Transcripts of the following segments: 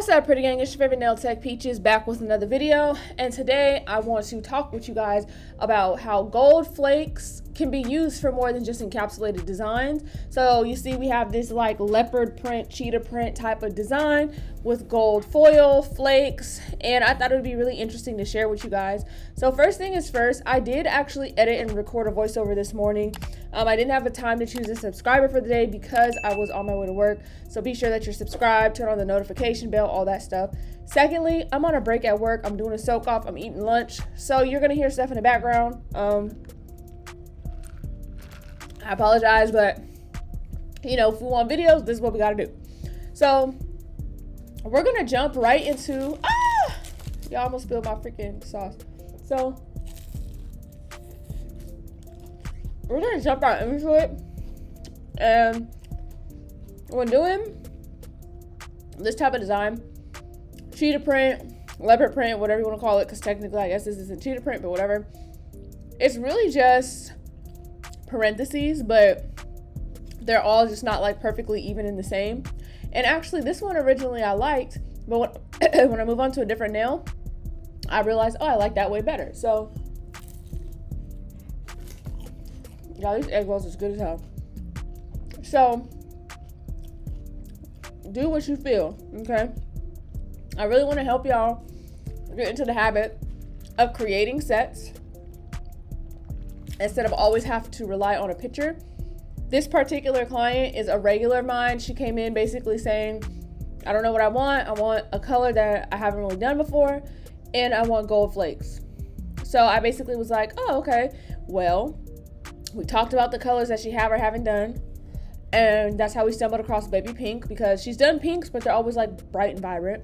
What's up, pretty gang? It's your favorite nail tech Peaches back with another video, and today I want to talk with you guys about how gold flakes can be used for more than just encapsulated designs. So you see we have this like leopard print, cheetah print type of design with gold foil flakes, and I thought it would be really interesting to share with you guys. So first thing is first, I did actually edit and record a voiceover this morning. I didn't have the time to choose a subscriber for the day because I was on my way to work. So be sure that you're subscribed, turn on the notification bell, all that stuff. Secondly, I'm on a break at work. I'm doing a soak off. I'm eating lunch. So you're going to hear stuff in the background. I apologize, but you know, if we want videos, this is what we got to do. So we're going to jump right into, y'all almost spilled my freaking sauce. So we're going to jump right into it. And when doing this type of design, cheetah print, leopard print, whatever you want to call it, because technically I guess this isn't cheetah print, but whatever. It's really just parentheses, but they're all just not like perfectly even in the same. And actually this one originally I liked, but when I move on to a different nail, I realized, oh, I like that way better. So y'all, these egg rolls is good as hell. So do what you feel, okay? I really want to help y'all get into the habit of creating sets instead of always have to rely on a picture. This particular client is a regular of mine. She came in basically saying, I don't know what I want. I want a color that I haven't really done before, and I want gold flakes. So I basically was like, oh, okay. Well, we talked about the colors that she have or haven't done, and that's how we stumbled across baby pink, because she's done pinks, but they're always like bright and vibrant.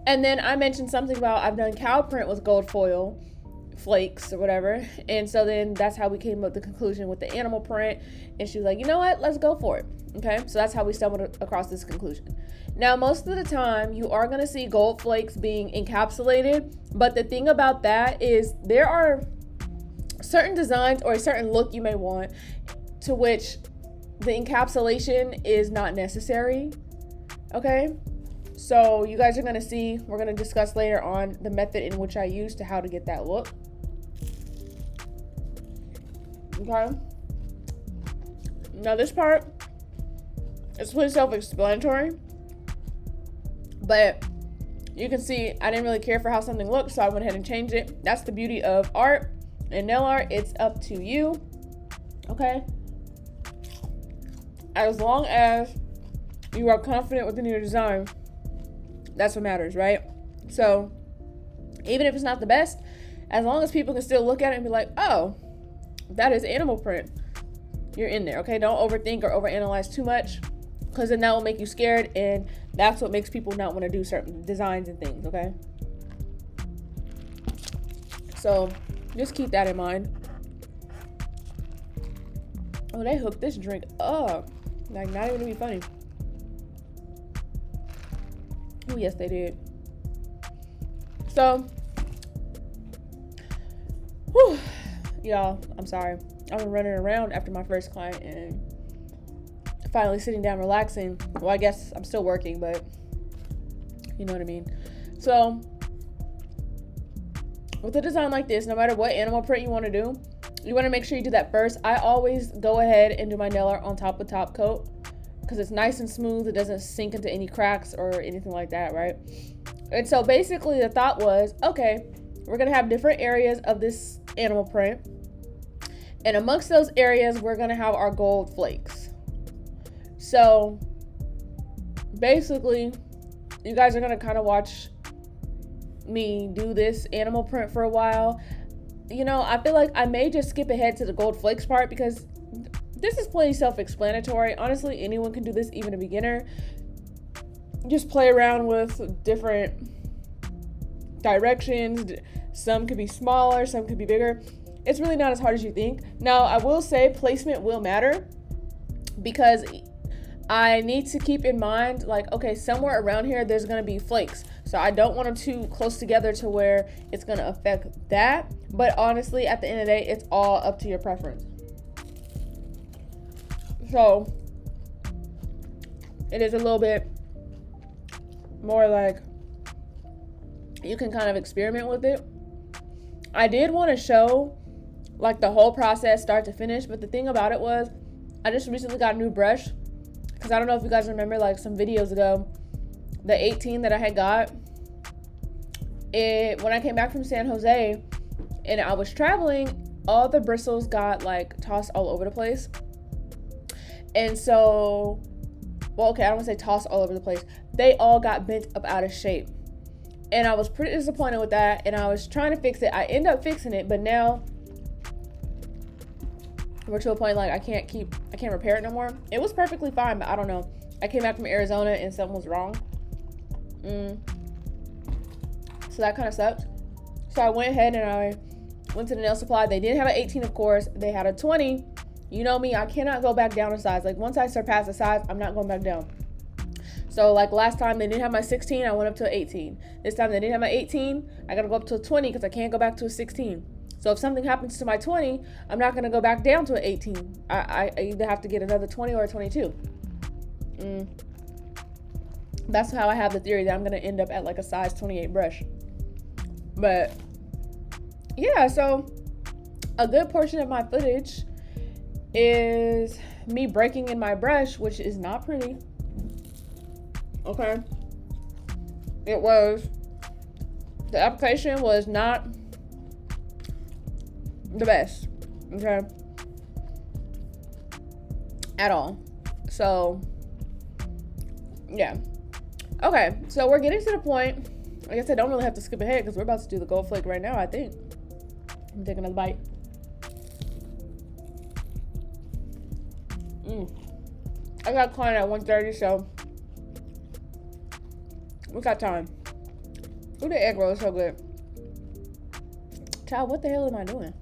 And then I mentioned something about I've done cow print with gold foil flakes or whatever, and so then that's how we came up with the conclusion with the animal print, and she was like, you know what, let's go for it. Okay, so that's how we stumbled across this conclusion. Now most of the time you are going to see gold flakes being encapsulated, but the thing about that is there are certain designs or a certain look you may want to which the encapsulation is not necessary. Okay, so you guys are going to see, we're going to discuss later on the method in which I use to how to get that look. Okay, now this part is pretty self-explanatory, but you can see I didn't really care for how something looked, so I went ahead and changed it. That's the beauty of art and nail art. It's up to you. Okay, as long as you are confident within your design, that's what matters, right? So even if it's not the best, as long as people can still look at it and be like, oh, that is animal print, you're in there. Okay, don't overthink or overanalyze too much, because then that will make you scared, and that's what makes people not want to do certain designs and things. Okay, so just keep that in mind. Oh, they hooked this drink up, like not even to be funny. Oh yes, they did. So whew, y'all, I'm sorry, I've been running around after my first client and finally sitting down relaxing. Well, I guess I'm still working, but you know what I mean. So with a design like this, no matter what animal print you want to do, you want to make sure you do that first. I always go ahead and do my nail art on top of top coat because it's nice and smooth. It doesn't sink into any cracks or anything like that, right? And so basically the thought was, okay, we're going to have different areas of this animal print, and amongst those areas we're going to have our gold flakes. So basically you guys are going to kind of watch me do this animal print for a while. You know, I feel like I may just skip ahead to the gold flakes part because this is pretty self-explanatory. Honestly, anyone can do this, even a beginner. Just play around with different directions. Some could be smaller, some could be bigger. It's really not as hard as you think. Now, I will say placement will matter, because I need to keep in mind, like, okay, somewhere around here there's going to be flakes, so I don't want them too close together to where it's going to affect that. But honestly, at the end of the day, it's all up to your preference. So it is a little bit more like you can kind of experiment with it. I did want to show like the whole process start to finish, but the thing about it was I just recently got a new brush, because I don't know if you guys remember, like some videos ago, the 18 that I had got, when I came back from San Jose and I was traveling, all the bristles got like tossed all over the place. And so, well, okay, I don't want to say tossed all over the place. They all got bent up out of shape. And I was pretty disappointed with that. And I was trying to fix it. I ended up fixing it, but now we're to a point like I can't repair it no more. It was perfectly fine, but I don't know. I came back from Arizona and something was wrong. So that kind of sucked. So I went ahead and I went to the nail supply. They didn't have an 18, of course. They had a 20. You know me, I cannot go back down a size. Like once I surpass a size, I'm not going back down. So like last time they didn't have my 16, I went up to an 18. This time they didn't have my 18, I gotta go up to a 20 because I can't go back to a 16. So if something happens to my 20, I'm not gonna go back down to an 18. I either have to get another 20 or a 22. That's how I have the theory that I'm gonna end up at like a size 28 brush. But yeah, so a good portion of my footage is me breaking in my brush, which is not pretty. Okay. The application was not the best. Okay. At all. So, yeah. Okay, so we're getting to the point. I guess I don't really have to skip ahead because we're about to do the gold flake right now, I think. I'm taking another bite. I got a client at 1:30, so we got time. Ooh, the egg roll is so good. Child, what the hell am I doing?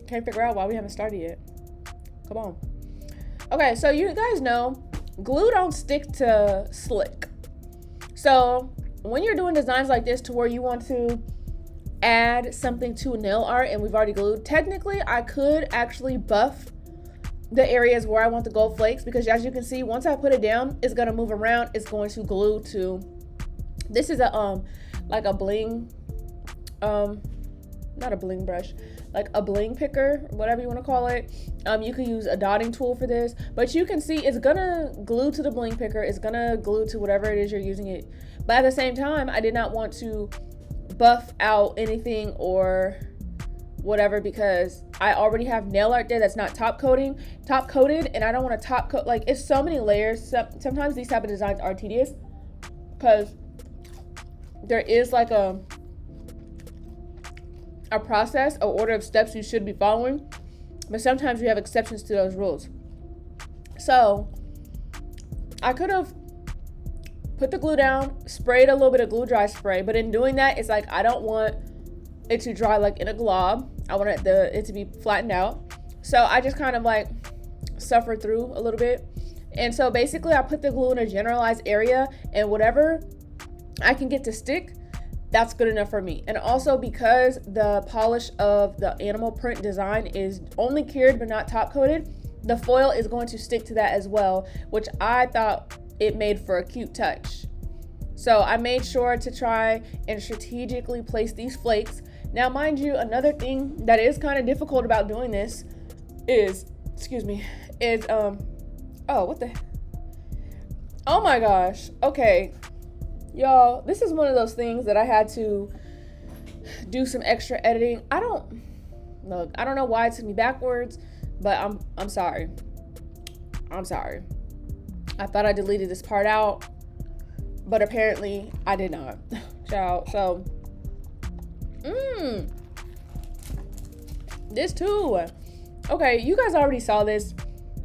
Can't figure out why we haven't started yet. Come on. Okay, so you guys know glue don't stick to slick. So when you're doing designs like this to where you want to add something to nail art and we've already glued, technically I could actually buff the areas where I want the gold flakes, because as you can see, once I put it down, it's gonna move around. It's going to glue to, this is a like a bling, not a bling brush, like a bling picker, whatever you want to call it. You could use a dotting tool for this, but you can see it's gonna glue to the bling picker. It's gonna glue to whatever it is you're using it. But at the same time, I did not want to buff out anything or whatever, because I already have nail art there that's not top coated, and I don't want to top coat. Like, it's so many layers. Sometimes these type of designs are tedious because there is like a process, an order of steps you should be following, but sometimes you have exceptions to those rules. So I could have put the glue down, sprayed a little bit of glue dry spray, but in doing that, it's like I don't want it to dry like in a glob. I want it to be flattened out. So I just kind of like suffered through a little bit. And so basically I put the glue in a generalized area, and whatever I can get to stick, that's good enough for me. And also because the polish of the animal print design is only cured but not top coated, the foil is going to stick to that as well, which I thought it made for a cute touch. So I made sure to try and strategically place these flakes. Now, mind you, another thing that is kind of difficult about doing this is, oh, what the, oh my gosh. Okay, y'all, this is one of those things that I had to do some extra editing. I don't know why it took me backwards, but I'm sorry. I thought I deleted this part out, but apparently I did not. Child, so this too. Okay, you guys already saw this.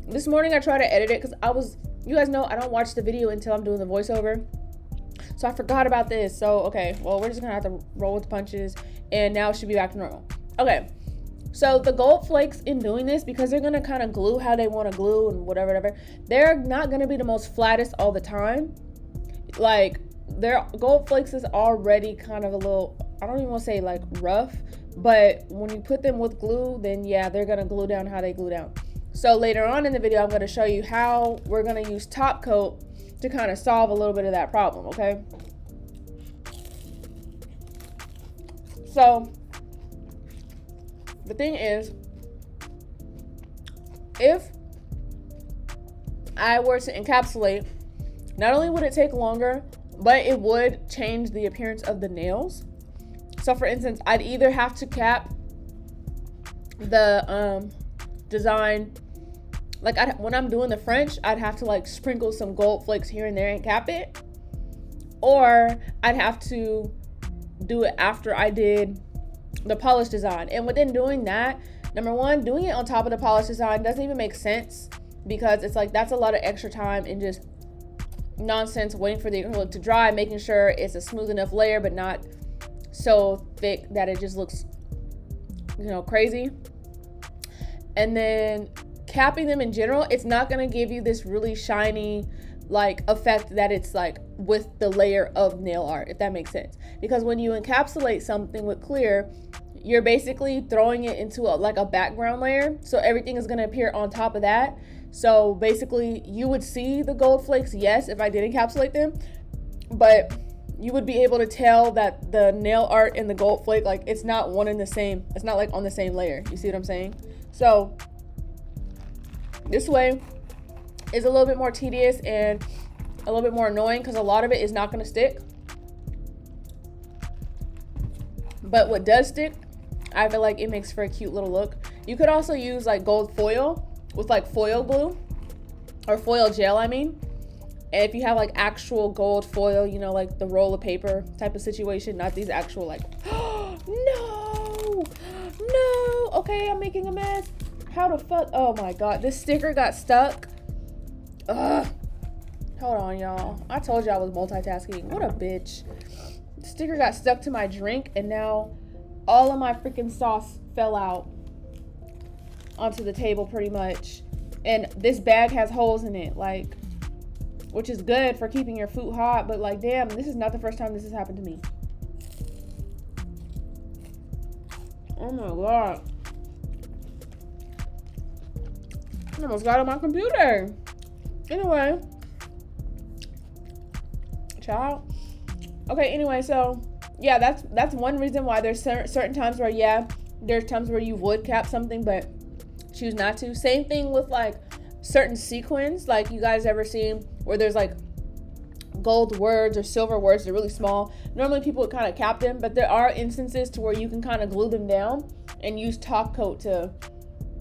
This morning I tried to edit it because you guys know I don't watch the video until I'm doing the voiceover. So I forgot about this. So, okay, well, we're just gonna have to roll with the punches, and now it should be back to normal. Okay, so the gold flakes, in doing this, because they're gonna kind of glue how they want to glue and whatever, they're not gonna be the most flattest all the time. Like, their gold flakes is already kind of a little, I don't even want to say like rough, but when you put them with glue, then yeah, they're gonna glue down how they glue down. So later on in the video, I'm gonna show you how we're gonna use top coat to kind of solve a little bit of that problem, okay? So the thing is, if I were to encapsulate, not only would it take longer, but it would change the appearance of the nails. So for instance, I'd either have to cap the design, like when I'm doing the French, I'd have to like sprinkle some gold flakes here and there and cap it, or I'd have to do it after I did the polish design. And within doing that, number one, doing it on top of the polish design doesn't even make sense, because it's like that's a lot of extra time and just nonsense waiting for the acrylic to dry, making sure it's a smooth enough layer but not so thick that it just looks, you know, crazy. And then capping them in general, it's not going to give you this really shiny like effect that it's like with the layer of nail art, if that makes sense. Because when you encapsulate something with clear, you're basically throwing it into like a background layer, so everything is going to appear on top of that. So basically you would see the gold flakes, yes, if I did encapsulate them, but you would be able to tell that the nail art and the gold flake, like it's not one in the same, it's not like on the same layer. You see what I'm saying? So this way is a little bit more tedious and a little bit more annoying, because a lot of it is not going to stick. But what does stick, I feel like it makes for a cute little look. You could also use like gold foil with like foil glue, or foil gel, I mean. And if you have like actual gold foil, you know, like the roll of paper type of situation, not these actual like, no, okay, I'm making a mess. How the fuck, oh my God, this sticker got stuck. Ugh. Hold on, y'all. I told you I was multitasking. What a bitch. The sticker got stuck to my drink, and now all of my freaking sauce fell out onto the table pretty much. And this bag has holes in it, like, which is good for keeping your food hot, but like, damn, this is not the first time this has happened to me. Oh my God. I almost got on my computer. Anyway. Child. Okay, anyway, so yeah, that's one reason why there's certain times where, yeah, there's times where you would cap something but choose not to. Same thing with like certain sequins, like you guys ever seen where there's like gold words or silver words, they're really small. Normally people would kind of cap them, but there are instances to where you can kind of glue them down and use top coat to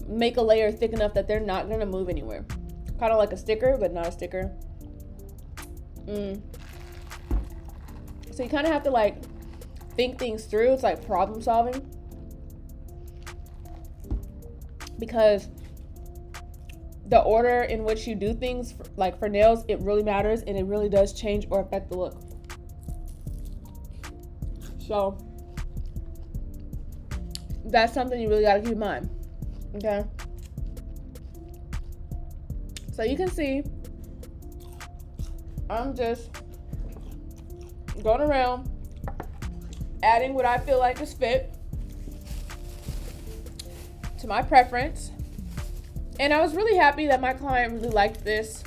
make a layer thick enough that they're not going to move anywhere. Kind of like a sticker, but not a sticker. So you kind of have to like think things through. It's like problem solving, because the order in which you do things, like for nails, it really matters, and it really does change or affect the look. So that's something you really got to keep in mind. Okay, so you can see I'm just going around adding what I feel like is fit to my preference. And I was really happy that my client really liked this.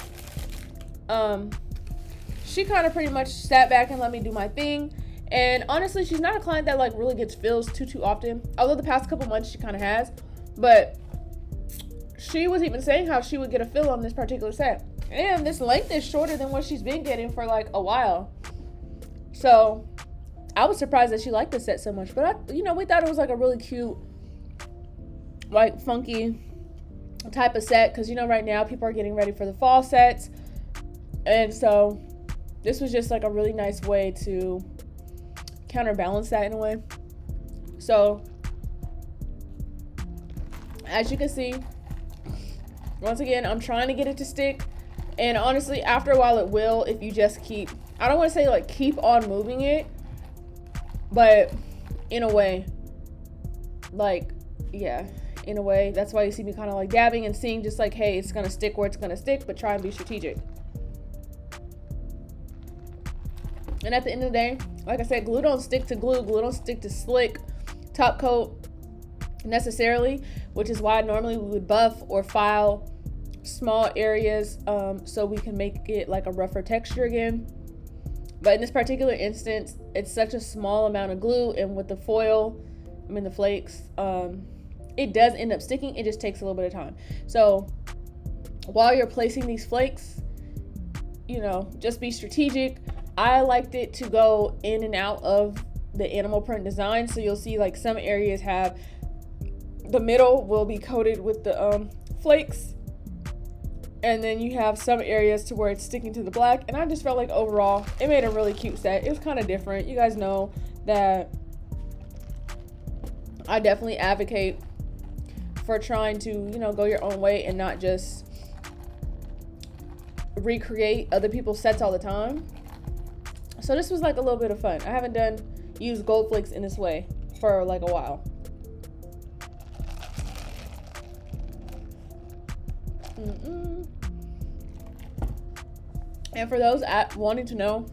She kind of pretty much sat back and let me do my thing. And honestly, she's not a client that like really gets fills too often. Although the past couple months she kind of has. But she was even saying how she would get a fill on this particular set. And this length is shorter than what she's been getting for like a while. So I was surprised that she liked this set so much. But we thought it was like a really cute, like funky type of set, because right now people are getting ready for the fall sets, and so this was just like a really nice way to counterbalance that in a way. So as you can see, once again, I'm trying to get it to stick, and honestly after a while it will, if you just keep, I don't want to say like keep on moving it, but in a way, like, yeah, in a way, that's why you see me kind of like dabbing and seeing just like, hey, it's gonna stick where it's gonna stick, but try and be strategic. And at the end of the day, like I said, glue don't stick to glue, glue don't stick to slick top coat necessarily, which is why normally we would buff or file small areas so we can make it like a rougher texture again. But in this particular instance, it's such a small amount of glue, and with the foil, the flakes, it does end up sticking. It just takes a little bit of time. So while you're placing these flakes, just be strategic. I liked it to go in and out of the animal print design. So you'll see like some areas have, the middle will be coated with the flakes. And then you have some areas to where it's sticking to the black. And I just felt like overall, it made a really cute set. It was kind of different. You guys know that I definitely advocate for trying to, go your own way and not just recreate other people's sets all the time. So this was like a little bit of fun. I haven't used gold flakes in this way for like a while. And for those wanting to know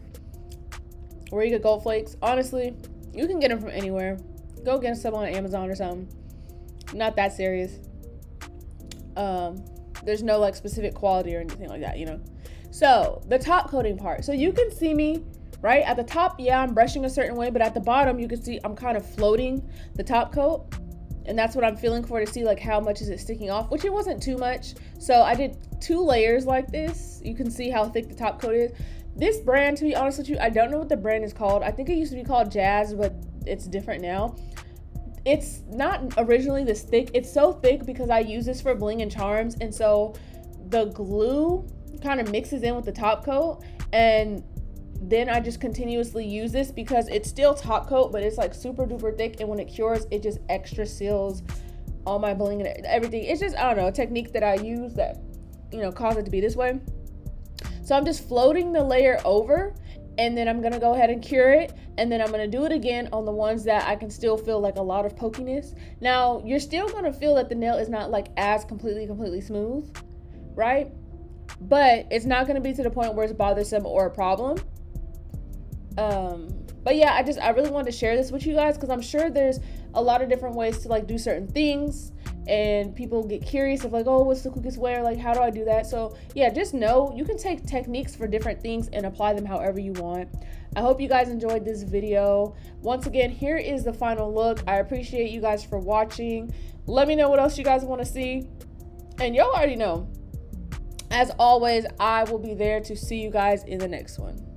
where you get gold flakes, honestly, you can get them from anywhere. Go get some on Amazon or something. Not that serious. There's no like specific quality or anything like that, So the top coating part. So you can see me right at the top. Yeah, I'm brushing a certain way, but at the bottom, you can see I'm kind of floating the top coat. And that's what I'm feeling for, to see like how much is it sticking off, which it wasn't too much. So I did 2 layers like this. You can see how thick the top coat is. This brand, to be honest with you, I don't know what the brand is called. I think it used to be called Jazz, but it's different now. It's not originally this thick. It's so thick because I use this for bling and charms. And so the glue kind of mixes in with the top coat. And then I just continuously use this because it's still top coat, but it's like super duper thick. And when it cures, it just extra seals all my bling and everything. It's just, I don't know, a technique that I use that, caused it to be this way. So I'm just floating the layer over, and then I'm going to go ahead and cure it. And then I'm going to do it again on the ones that I can still feel like a lot of pokiness. Now, you're still going to feel that the nail is not like as completely smooth, right? But it's not going to be to the point where it's bothersome or a problem. But yeah, I really wanted to share this with you guys because I'm sure there's a lot of different ways to like do certain things, and people get curious of like, oh, what's the quickest way, or like, how do I do that? So yeah, just know you can take techniques for different things and apply them however you want. I hope you guys enjoyed this video. Once again, here is the final look. I appreciate you guys for watching. Let me know what else you guys want to see, and y'all already know, as always, I will be there to see you guys in the next one.